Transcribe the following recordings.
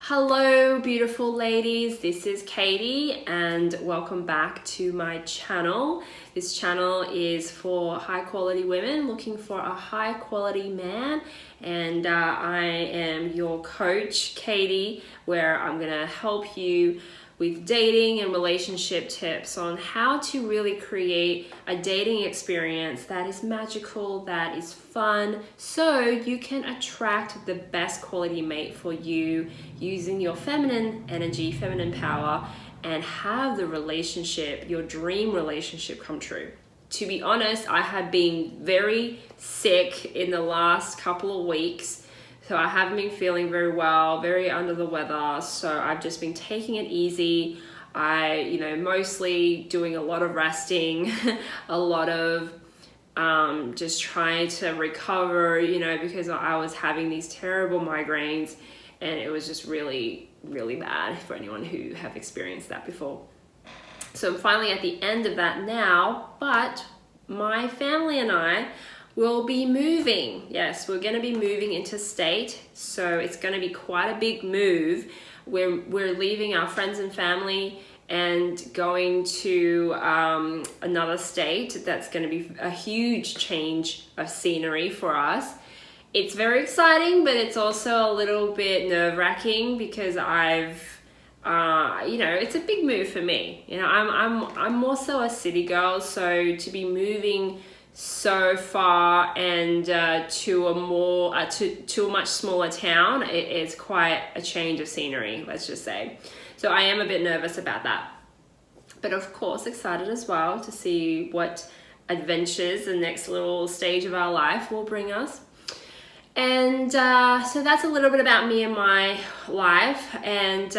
Hello beautiful ladies, this is Katie and welcome back to my channel. This channel is for high quality women looking for a high quality man, and I am your coach Katie, where I'm gonna help you with dating and relationship tips on how to really create a dating experience that is magical, that is fun, so you can attract the best quality mate for you using your feminine energy, feminine power, and have the relationship, your dream relationship, come true. To be honest, I have been very sick in the last couple of weeks. So I haven't been feeling very well, very under the weather. So I've just been taking it easy. Mostly doing a lot of resting, a lot of just trying to recover, because I was having these terrible migraines and it was just really, really bad for anyone who have experienced that before. So I'm finally at the end of that now, but my family and I will be moving. Yes, we're going to be moving interstate, so it's going to be quite a big move. We're leaving our friends and family and going to another state. That's going to be a huge change of scenery for us. It's very exciting, but it's also a little bit nerve-wracking because it's a big move for me. I'm more so a city girl, so to be moving so far and to a much smaller town, it is quite a change of scenery, let's just say. So I am a bit nervous about that, but of course excited as well to see what adventures the next little stage of our life will bring us. And so that's a little bit about me and my life. And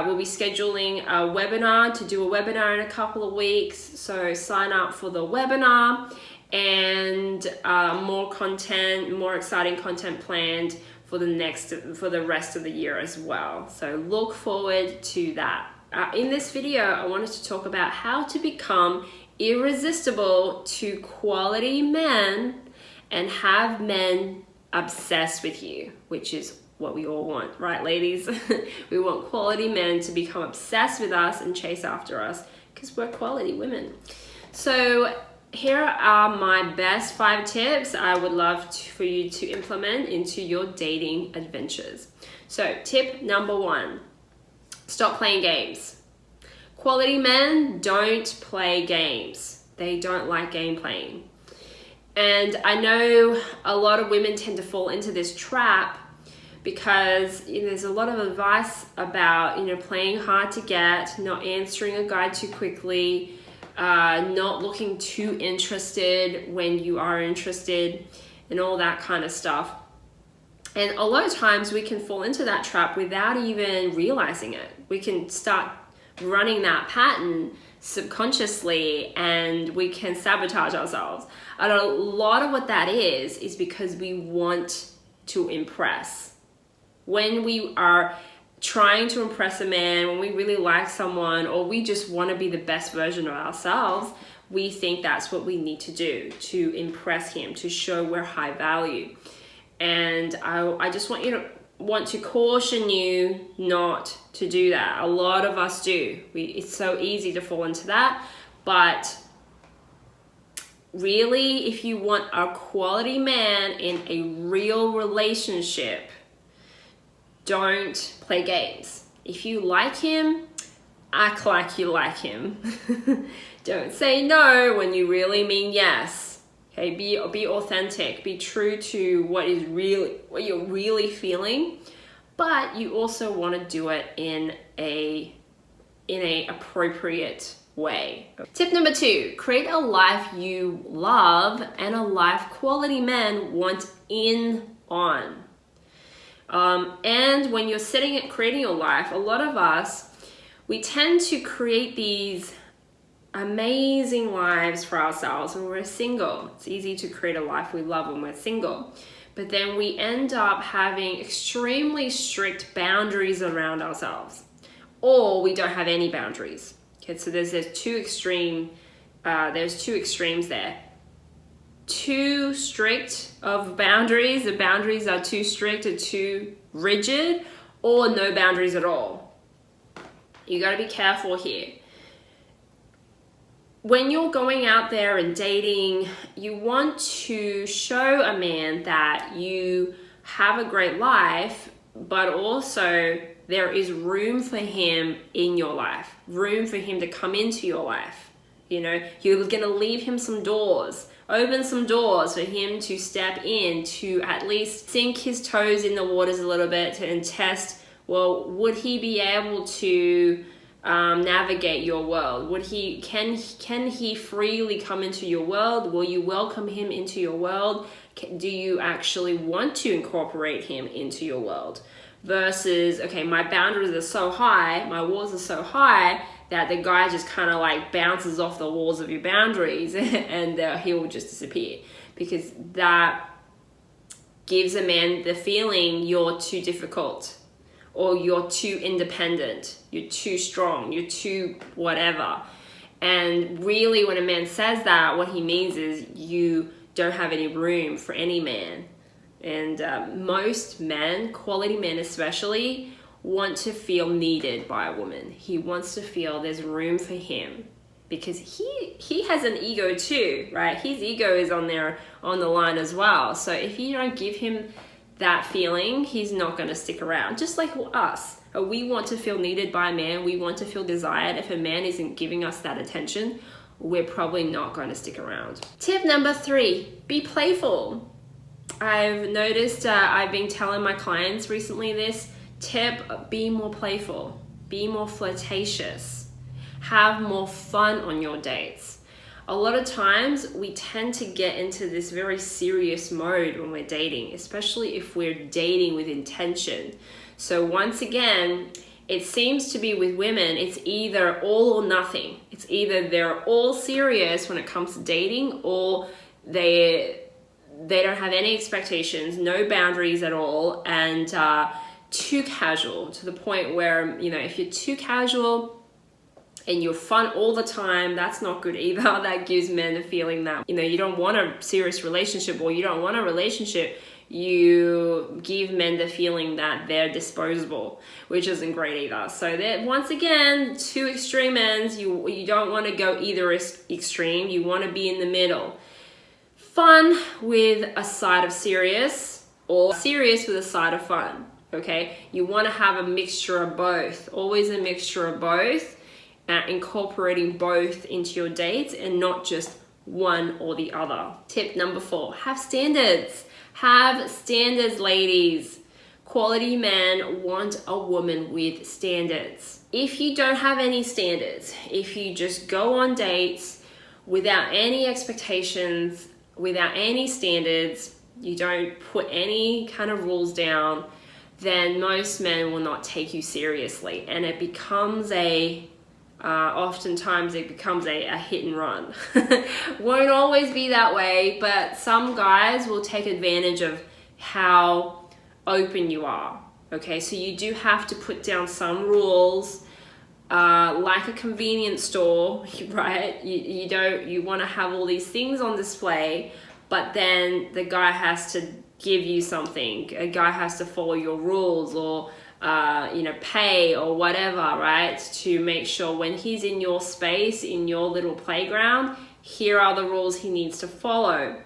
we'll be scheduling a webinar to do a webinar in a couple of weeks. So sign up for the webinar, and more exciting content planned for the rest of the year as well. So look forward to that. In this video, I wanted to talk about how to become irresistible to quality men and have men obsess with you, which is what we all want, right, ladies? We want quality men to become obsessed with us and chase after us because we're quality women. So here are my best 5 tips I would love for you to implement into your dating adventures. So tip number 1, stop playing games. Quality men don't play games. They don't like game playing. And I know a lot of women tend to fall into this trap because there's a lot of advice about playing hard to get, not answering a guy too quickly, not looking too interested when you are interested, and all that kind of stuff. And a lot of times we can fall into that trap without even realizing it. We can start running that pattern subconsciously and we can sabotage ourselves. And a lot of what that is because we want to impress. When we are trying to impress a man, when we really like someone, or we just want to be the best version of ourselves, we think that's what we need to do to impress him, to show we're high value. And I just want to caution you not to do that. A lot of us do. It's so easy to fall into that, but really, if you want a quality man in a real relationship, don't play games. If you like him, act like you like him. Don't say no when you really mean yes. Okay, be authentic. Be true to what you're really feeling, but you also want to do it in a appropriate way. Tip number 2, create a life you love and a life quality men want in on. And when you're creating your life, a lot of us, we tend to create these amazing lives for ourselves when we're single. It's easy to create a life we love when we're single. But then we end up having extremely strict boundaries around ourselves, or we don't have any boundaries. Okay, so there's two extremes there. too strict of boundaries, the boundaries are too strict or too rigid, or no boundaries at all. You got to be careful here. When you're going out there and dating, you want to show a man that you have a great life, but also there is room for him in your life, room for him to come into your life. You know, you're going to leave him some doors, open some doors for him to step in, to at least sink his toes in the waters a little bit and test, well, would he be able to navigate your world? Can he freely come into your world? Will you welcome him into your world? Do you actually want to incorporate him into your world? Versus, okay, my boundaries are so high, my walls are so high that the guy just kind of like bounces off the walls of your boundaries and he will just disappear, because that gives a man the feeling you're too difficult, or you're too independent, you're too strong, you're too whatever. And really, when a man says that, what he means is you don't have any room for any man. And most men, quality men especially, want to feel needed by a woman. He wants to feel there's room for him, because he has an ego too, right? His ego is on the line as well. So if you don't give him that feeling, he's not going to stick around. Just like us, we want to feel needed by a man, we want to feel desired. If a man isn't giving us that attention, we're probably not going to stick around. Tip number 3, be playful. I've noticed, I've been telling my clients recently this tip: be more playful, be more flirtatious, have more fun on your dates. A lot of times we tend to get into this very serious mode when we're dating, especially if we're dating with intention. So once again, it seems to be with women, it's either all or nothing. It's either they're all serious when it comes to dating, or they don't have any expectations, no boundaries at all, and too casual, to the point where, you know, if you're too casual and you're fun all the time, that's not good either. That gives men the feeling that, you know, you don't want a serious relationship, or you don't want a relationship. You give men the feeling that they're disposable, which isn't great either. So that, once again, two extreme ends. You don't want to go either extreme. You want to be in the middle. Fun with a side of serious, or serious with a side of fun. Okay, you want to have a mixture of both. Always a mixture of both. Incorporating both into your dates, and not just one or the other. Tip number 4, have standards. Have standards, ladies. Quality men want a woman with standards. If you don't have any standards, if you just go on dates without any expectations, without any standards, you don't put any kind of rules down, then most men will not take you seriously, and it becomes oftentimes it becomes a hit and run. Won't always be that way, but some guys will take advantage of how open you are. Okay, so you do have to put down some rules, like a convenience store, right? You want to have all these things on display, but then the guy has to give you something. A guy has to follow your rules, or pay or whatever, right? To make sure when he's in your space, in your little playground, here are the rules he needs to follow.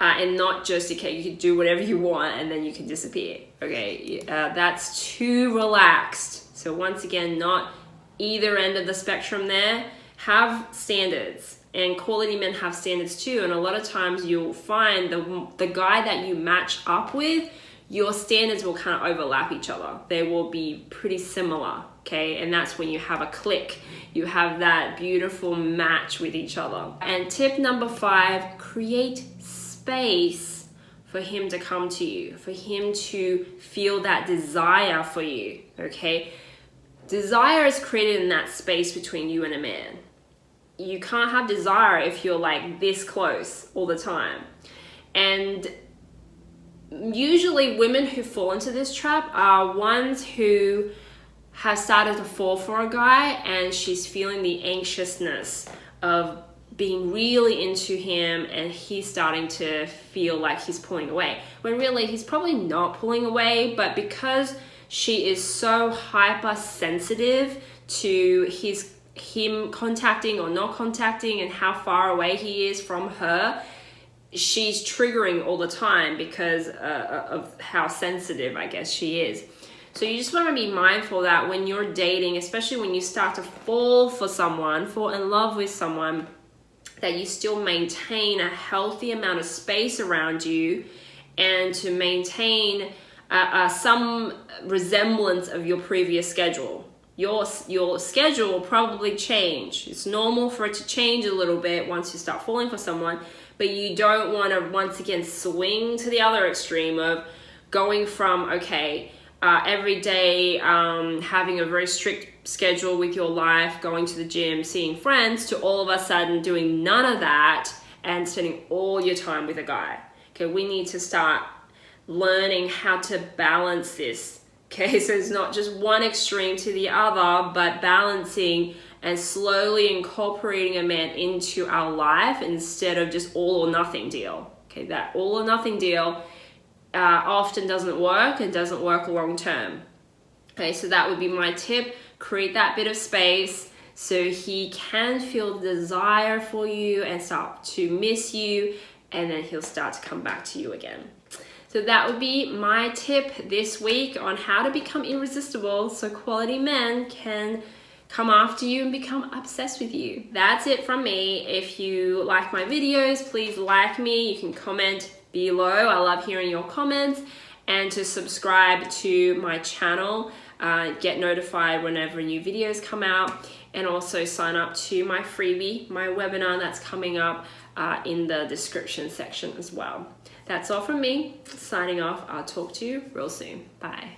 And not just, okay, you can do whatever you want and then you can disappear. Okay, that's too relaxed. So once again, not either end of the spectrum there. Have standards. And quality men have standards too. And a lot of times you'll find the guy that you match up with, your standards will kind of overlap each other. They will be pretty similar, okay? And that's when you have a click. You have that beautiful match with each other. And tip number 5, create space for him to come to you, for him to feel that desire for you, okay? Desire is created in that space between you and a man. You can't have desire if you're like this close all the time. And usually women who fall into this trap are ones who have started to fall for a guy, and she's feeling the anxiousness of being really into him and he's starting to feel like he's pulling away, when really he's probably not pulling away, but because she is so hypersensitive to him contacting or not contacting and how far away he is from her, she's triggering all the time because of how sensitive, I guess, she is. So you just want to be mindful that when you're dating, especially when you start to fall in love with someone, that you still maintain a healthy amount of space around you and to maintain some resemblance of your previous schedule. Your schedule will probably change. It's normal for it to change a little bit once you start falling for someone, but you don't want to once again swing to the other extreme of going from, every day having a very strict schedule with your life, going to the gym, seeing friends, to all of a sudden doing none of that and spending all your time with a guy. Okay, we need to start learning how to balance this. Okay, so it's not just one extreme to the other, but balancing and slowly incorporating a man into our life instead of just all or nothing deal. Okay, that all or nothing deal often doesn't work and doesn't work long term. Okay, so that would be my tip. Create that bit of space so he can feel the desire for you and start to miss you, and then he'll start to come back to you again. So that would be my tip this week on how to become irresistible so quality men can come after you and become obsessed with you. That's it from me. If you like my videos, please like me. You can comment below. I love hearing your comments, and to subscribe to my channel, get notified whenever new videos come out, and also sign up to my freebie, my webinar that's coming up in the description section as well. That's all from me. Signing off. I'll talk to you real soon. Bye.